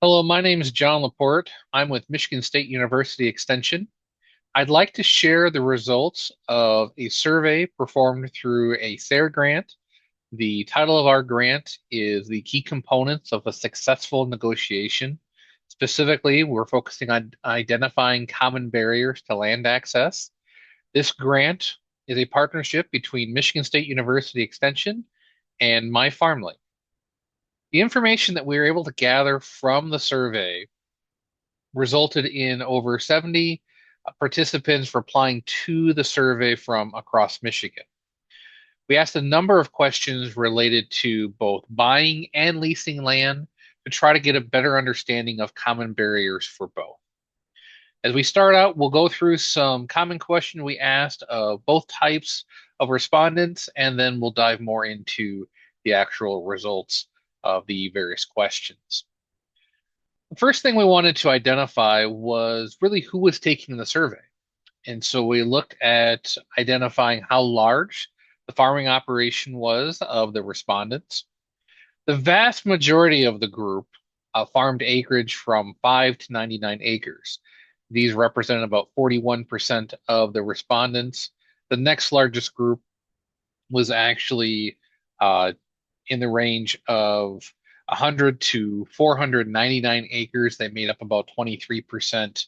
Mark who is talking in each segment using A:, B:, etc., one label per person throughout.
A: Hello, my name is John Laporte. I'm with Michigan State University Extension. I'd like to share the results of a survey performed through a SARE grant. The title of our grant is The Key Components of a Successful Negotiation. Specifically, we're focusing on identifying common barriers to land access. This grant is a partnership between Michigan State University Extension and MIFarmLink. The information that we were able to gather from the survey resulted in over 70 participants replying to the survey from across Michigan. We asked a number of questions related to both buying and leasing land to try to get a better understanding of common barriers for both. As we start out, we'll go through some common questions we asked of both types of respondents, and then we'll dive more into the actual results of the various questions. The first thing we wanted to identify was really who was taking the survey. And so we looked at identifying how large the farming operation was of the respondents. The vast majority of the group farmed acreage from 5 to 99 acres. These represent about 41% of the respondents. The next largest group was actually uh, in the range of 100 to 499 acres. They made up about 23%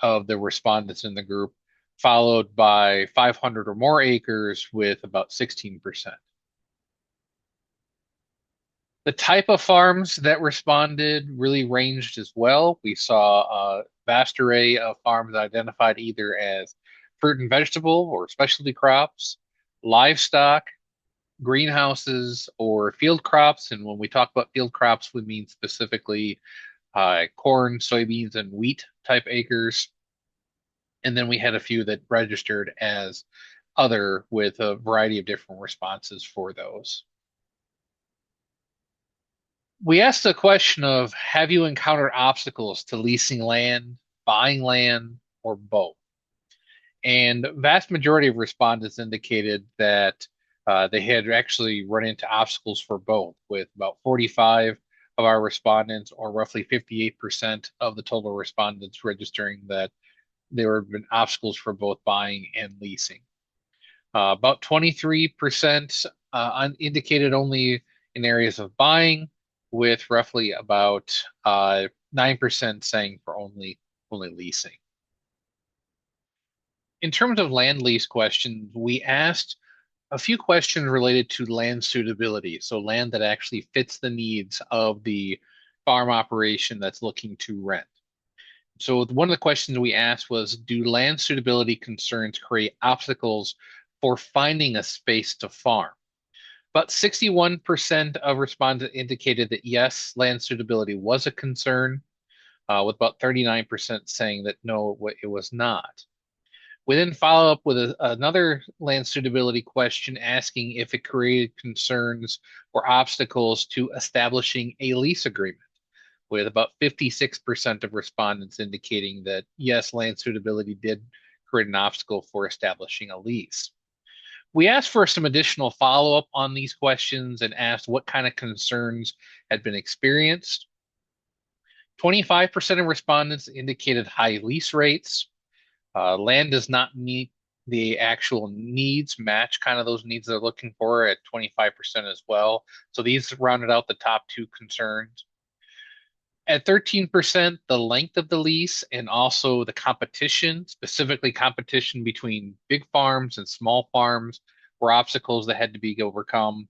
A: of the respondents in the group, followed by 500 or more acres with about 16%. The type of farms that responded really ranged as well. We saw a vast array of farms identified either as fruit and vegetable or specialty crops, livestock, greenhouses, or field crops. And when we talk about field crops, we mean specifically corn, soybeans, and wheat type acres. And then we had a few that registered as other with a variety of different responses for those. We asked the question of, have you encountered obstacles to leasing land, buying land, or both? And vast majority of respondents indicated that they had actually run into obstacles for both, with about 45 of our respondents, or roughly 58% of the total respondents, registering that there have been obstacles for both buying and leasing. About 23% indicated only in areas of buying, with roughly about 9% saying for only leasing. In terms of land lease questions, we asked a few questions related to land suitability, so land that actually fits the needs of the farm operation that's looking to rent. So one of the questions we asked was, do land suitability concerns create obstacles for finding a space to farm? About 61% of respondents indicated that yes, land suitability was a concern, with about 39% saying that no, it was not. We then follow up with another land suitability question asking if it created concerns or obstacles to establishing a lease agreement, with about 56% of respondents indicating that yes, land suitability did create an obstacle for establishing a lease. We asked for some additional follow-up on these questions and asked what kind of concerns had been experienced. 25% of respondents indicated high lease rates. Land does not meet the actual needs, match kind of those needs they're looking for at 25% as well. So these rounded out the top two concerns. At 13%, the length of the lease and also the competition, specifically competition between big farms and small farms, were obstacles that had to be overcome.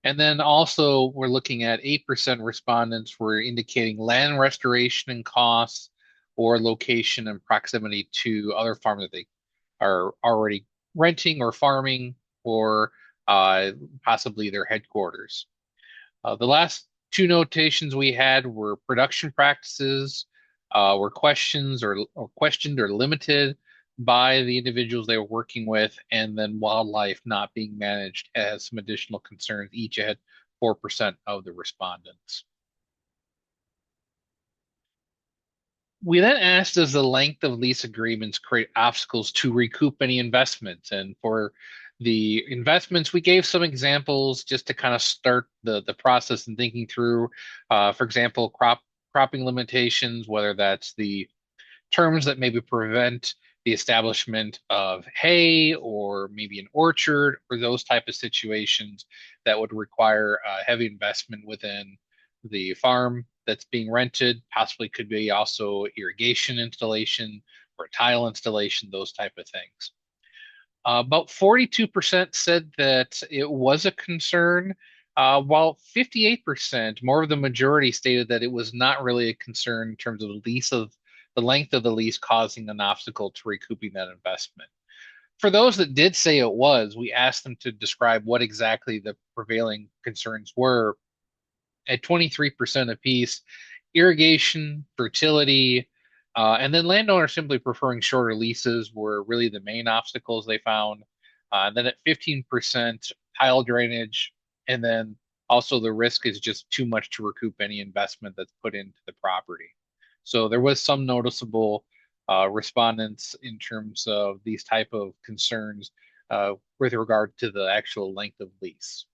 A: And then also, we're looking at 8% respondents were indicating land restoration and costs or location and proximity to other farms that they are already renting or farming, or possibly their headquarters. The last two notations we had were production practices, were questioned or limited by the individuals they were working with, and then wildlife not being managed as some additional concerns. Each had 4% of the respondents. We then asked, does the length of lease agreements create obstacles to recoup any investments? And for the investments, we gave some examples just to kind of start the process and thinking through, for example, crop cropping limitations, whether that's the terms that maybe prevent the establishment of hay or maybe an orchard or those type of situations that would require heavy investment within the farm that's being rented. Possibly could be also irrigation installation or tile installation, those type of things. About 42% said that it was a concern, while 58%, more of the majority, stated that it was not really a concern in terms of the length of the lease causing an obstacle to recouping that investment. For those that did say it was, we asked them to describe what exactly the prevailing concerns were. At 23% apiece, irrigation, fertility, and then landowners simply preferring shorter leases were really the main obstacles they found. Then at 15%, tile drainage, and then also the risk is just too much to recoup any investment that's put into the property. So there was some noticeable respondents in terms of these type of concerns with regard to the actual length of lease.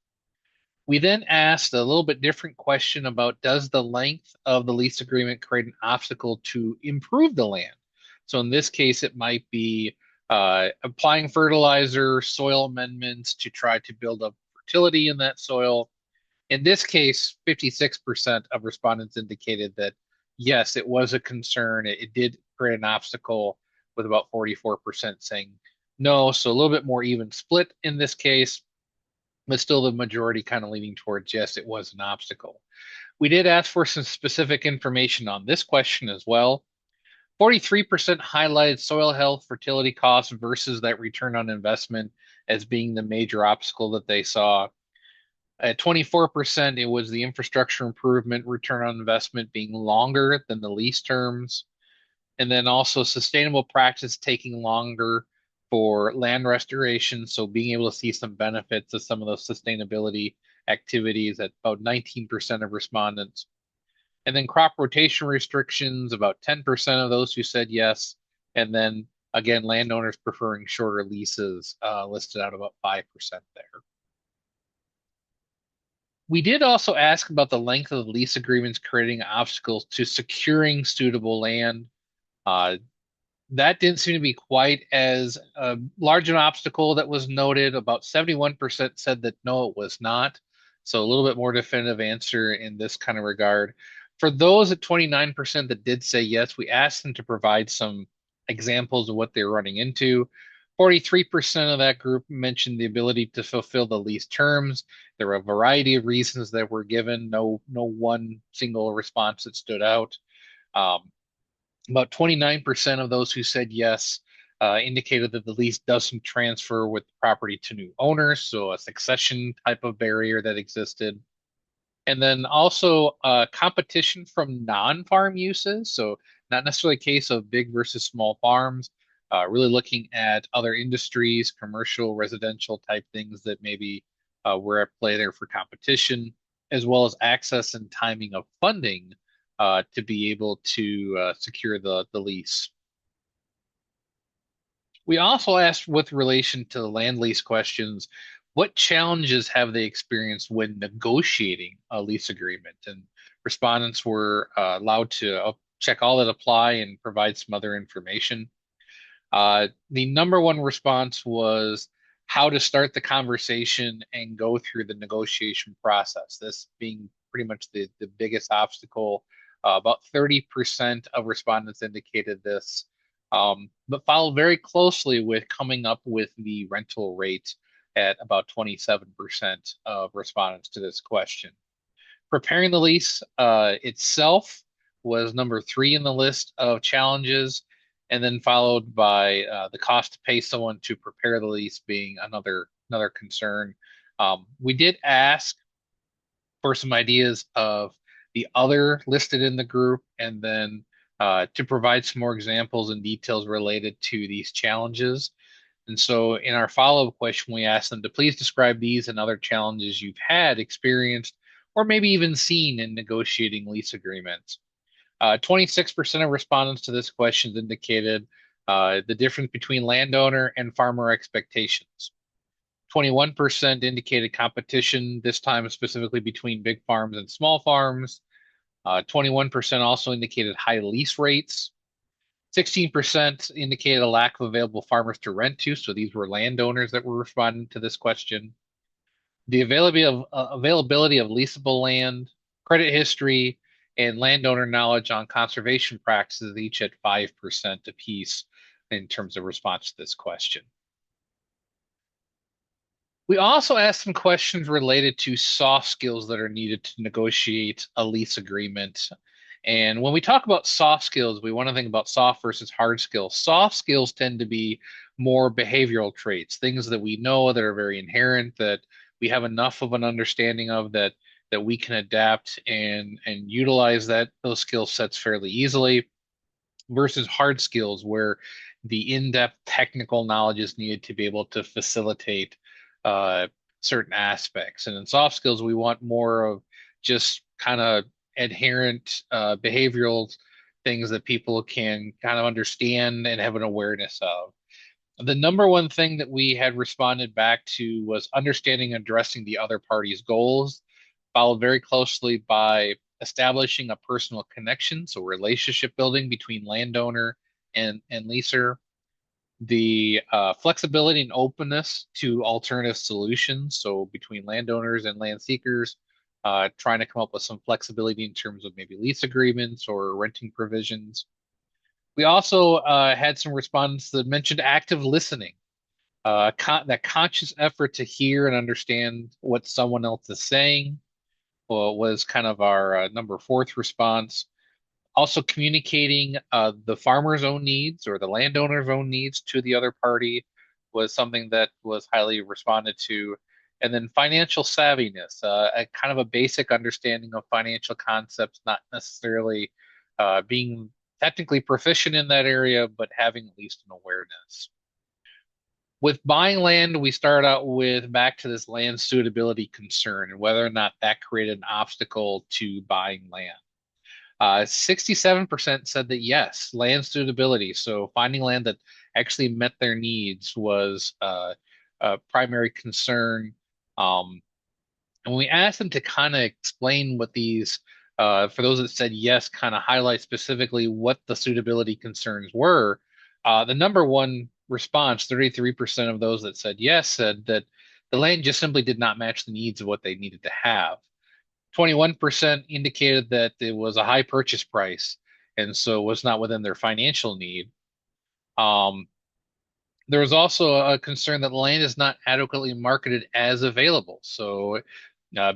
A: We then asked a little bit different question about, does the length of the lease agreement create an obstacle to improve the land? So in this case, it might be applying fertilizer, soil amendments to try to build up fertility in that soil. In this case, 56% of respondents indicated that yes, it was a concern. It did create an obstacle, with about 44% saying no. So a little bit more even split in this case, but still the majority kind of leaning towards yes, it was an obstacle. We did ask for some specific information on this question as well. 43% highlighted soil health, fertility costs versus that return on investment as being the major obstacle that they saw. At 24%, it was the infrastructure improvement return on investment being longer than the lease terms. And then also sustainable practice taking longer for land restoration. So being able to see some benefits of some of those sustainability activities at about 19% of respondents. And then crop rotation restrictions, about 10% of those who said yes. And then again, landowners preferring shorter leases listed out about 5% there. We did also ask about the length of the lease agreements creating obstacles to securing suitable land. That didn't seem to be quite as large an obstacle that was noted. About 71% said that no, it was not. So a little bit more definitive answer in this kind of regard. For those at 29% that did say yes, we asked them to provide some examples of what they were running into. 43% of that group mentioned the ability to fulfill the lease terms. There were a variety of reasons that were given, no one single response that stood out. About 29% of those who said yes indicated that the lease doesn't transfer with the property to new owners, so a succession type of barrier that existed. And then also competition from non-farm uses, so not necessarily a case of big versus small farms, really looking at other industries, commercial, residential type things that maybe were at play there for competition, as well as access and timing of funding to be able to secure the lease. We also asked, with relation to the land lease questions, what challenges have they experienced when negotiating a lease agreement? And respondents were allowed to check all that apply and provide some other information. The number one response was how to start the conversation and go through the negotiation process. This being pretty much the biggest obstacle. About 30% of respondents indicated this, but followed very closely with coming up with the rental rate at about 27% of respondents to this question. Preparing the lease itself was number 3 in the list of challenges, and then followed by the cost to pay someone to prepare the lease being another concern. We did ask for some ideas of the other listed in the group, and then to provide some more examples and details related to these challenges. And so in our follow-up question, we asked them to please describe these and other challenges you've had, experienced, or maybe even seen in negotiating lease agreements. 26% of respondents to this question indicated the difference between landowner and farmer expectations. 21% indicated competition, this time specifically between big farms and small farms. 21% also indicated high lease rates. 16% indicated a lack of available farmers to rent to. So these were landowners that were responding to this question. The availability of leasable land, credit history, and landowner knowledge on conservation practices, each at 5% apiece in terms of response to this question. We also asked some questions related to soft skills that are needed to negotiate a lease agreement. And when we talk about soft skills, we want to think about soft versus hard skills. Soft skills tend to be more behavioral traits, things that we know that are very inherent, that we have enough of an understanding of that we can adapt and utilize those skill sets fairly easily, versus hard skills where the in-depth technical knowledge is needed to be able to facilitate uh, certain aspects. And in soft skills, we want more of just kind of adherent behavioral things that people can kind of understand and have an awareness of. The number one thing that we had responded back to was understanding and addressing the other party's goals, followed very closely by establishing a personal connection, so relationship building between landowner and leaser, the flexibility and openness to alternative solutions, so between landowners and land seekers, trying to come up with some flexibility in terms of maybe lease agreements or renting provisions. We also had some respondents that mentioned active listening, that conscious effort to hear and understand what someone else is saying was kind of our number fourth response. Also, communicating the farmer's own needs or the landowner's own needs to the other party was something that was highly responded to. And then financial savviness, a kind of a basic understanding of financial concepts, not necessarily being technically proficient in that area, but having at least an awareness. With buying land, we start out with back to this land suitability concern and whether or not that created an obstacle to buying land. 67% said that yes, land suitability. So finding land that actually met their needs was a primary concern. And we asked them to kind of explain what these, for those that said yes, kind of highlight specifically what the suitability concerns were. The number one response, 33% of those that said yes, said that the land just simply did not match the needs of what they needed to have. 21% indicated that it was a high purchase price and so was not within their financial need. There was also a concern that the land is not adequately marketed as available. So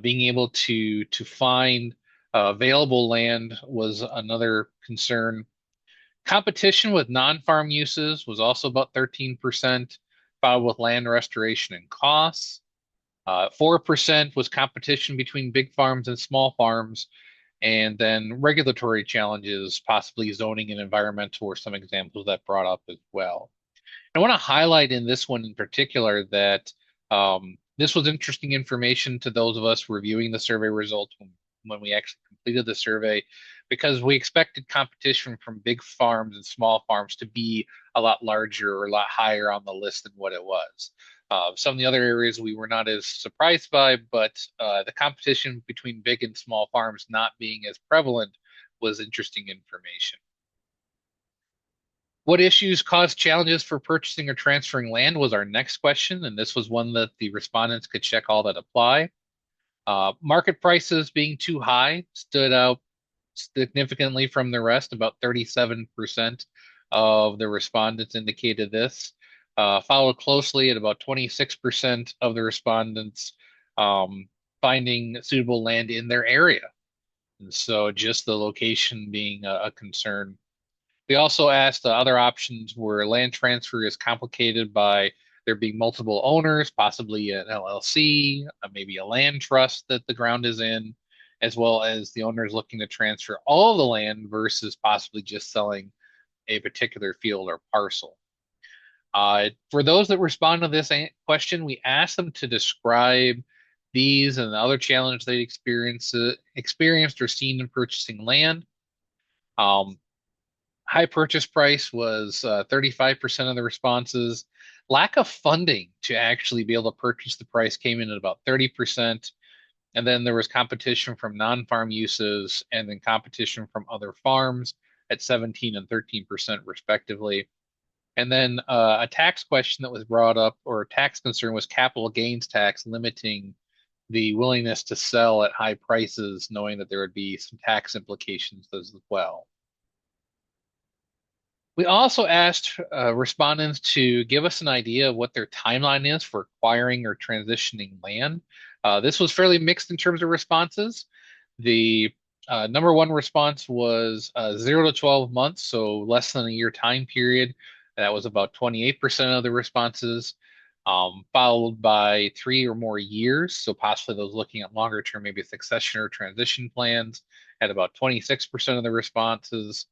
A: being able to find available land was another concern. Competition with non-farm uses was also about 13%, followed with land restoration and costs. 4% was competition between big farms and small farms, and then regulatory challenges, possibly zoning and environmental were some examples that brought up as well. I want to highlight in this one in particular that this was interesting information to those of us reviewing the survey results when we actually completed the survey, because we expected competition from big farms and small farms to be a lot larger or a lot higher on the list than what it was. Some of the other areas we were not as surprised by, but the competition between big and small farms not being as prevalent was interesting information. What issues cause challenges for purchasing or transferring land was our next question, and this was one that the respondents could check all that apply. Market prices being too high stood out significantly from the rest. About 37% of the respondents indicated this. Followed closely at about 26% of the respondents finding suitable land in their area. And so just the location being a concern. We also asked the other options where land transfer is complicated by there being multiple owners, possibly an LLC, maybe a land trust that the ground is in, as well as the owners looking to transfer all of the land versus possibly just selling a particular field or parcel. For those that respond to this question, we asked them to describe these and the other challenges they experienced or seen in purchasing land. High purchase price was 35% of the responses. Lack of funding to actually be able to purchase the price came in at about 30%. And then there was competition from non-farm uses and then competition from other farms at 17 and 13% respectively. And then a tax question that was brought up, or a tax concern, was capital gains tax limiting the willingness to sell at high prices, knowing that there would be some tax implications as well. We also asked respondents to give us an idea of what their timeline is for acquiring or transitioning land. This was fairly mixed in terms of responses. The number one response was 0 to 12 months, so less than a year time period. That was about 28% of the responses, followed by 3 or more years. So possibly those looking at longer term, maybe succession or transition plans, at about 26% of the responses,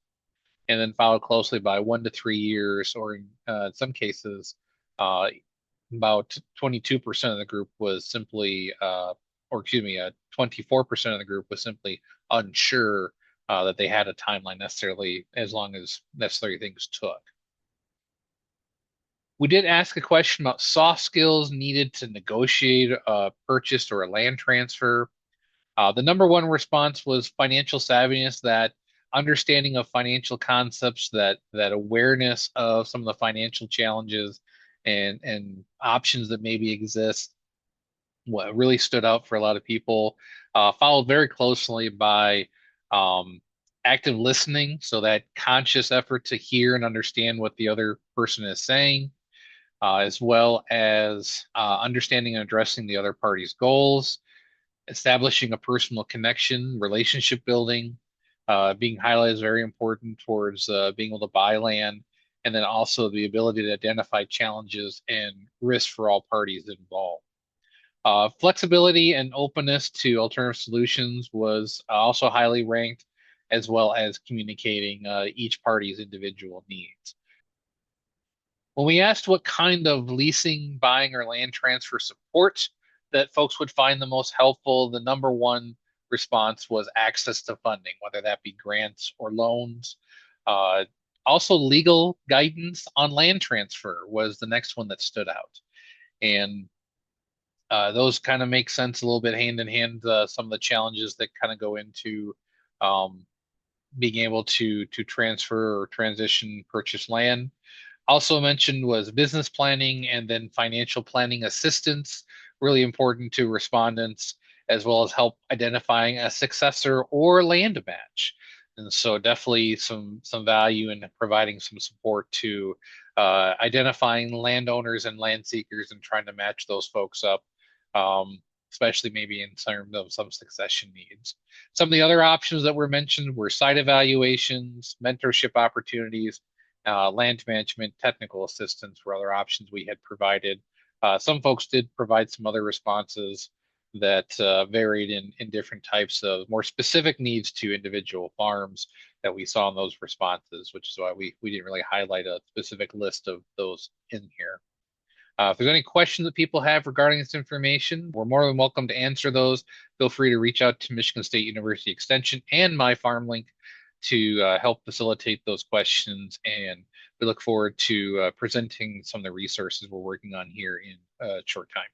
A: and then followed closely by 1 to 3 years, or in some cases, uh, about 22% of the group was simply, or excuse me, 24% of the group was simply unsure that they had a timeline necessarily, as long as necessary things took. We did ask a question about soft skills needed to negotiate a purchase or a land transfer. The number one response was financial savviness, that understanding of financial concepts, that awareness of some of the financial challenges and options that maybe exist. What really stood out for a lot of people, followed very closely by um, active listening, so that conscious effort to hear and understand what the other person is saying, as well as understanding and addressing the other party's goals, establishing a personal connection, relationship building, being highlighted as very important towards being able to buy land, and then also the ability to identify challenges and risks for all parties involved. Flexibility and openness to alternative solutions was also highly ranked, as well as communicating each party's individual needs. When we asked what kind of leasing, buying, or land transfer support that folks would find the most helpful, the number one response was access to funding, whether that be grants or loans. Uh, Also, legal guidance on land transfer was the next one that stood out. And those kind of make sense a little bit hand in hand. Some of the challenges that kind of go into um, being able to transfer or transition purchase land. Also mentioned was business planning and then financial planning assistance, really important to respondents, as well as help identifying a successor or land match. And so definitely some value in providing some support to identifying landowners and land seekers and trying to match those folks up, especially maybe in terms of some succession needs. Some of the other options that were mentioned were site evaluations, mentorship opportunities, land management, technical assistance were other options we had provided. Some folks did provide some other responses that varied in different types of more specific needs to individual farms that we saw in those responses, which is why we didn't really highlight a specific list of those in here. If there's any questions that people have regarding this information, we're more than welcome to answer those. Feel free to reach out to Michigan State University Extension and MIFarmLink to help facilitate those questions. And we look forward to presenting some of the resources we're working on here in a short time.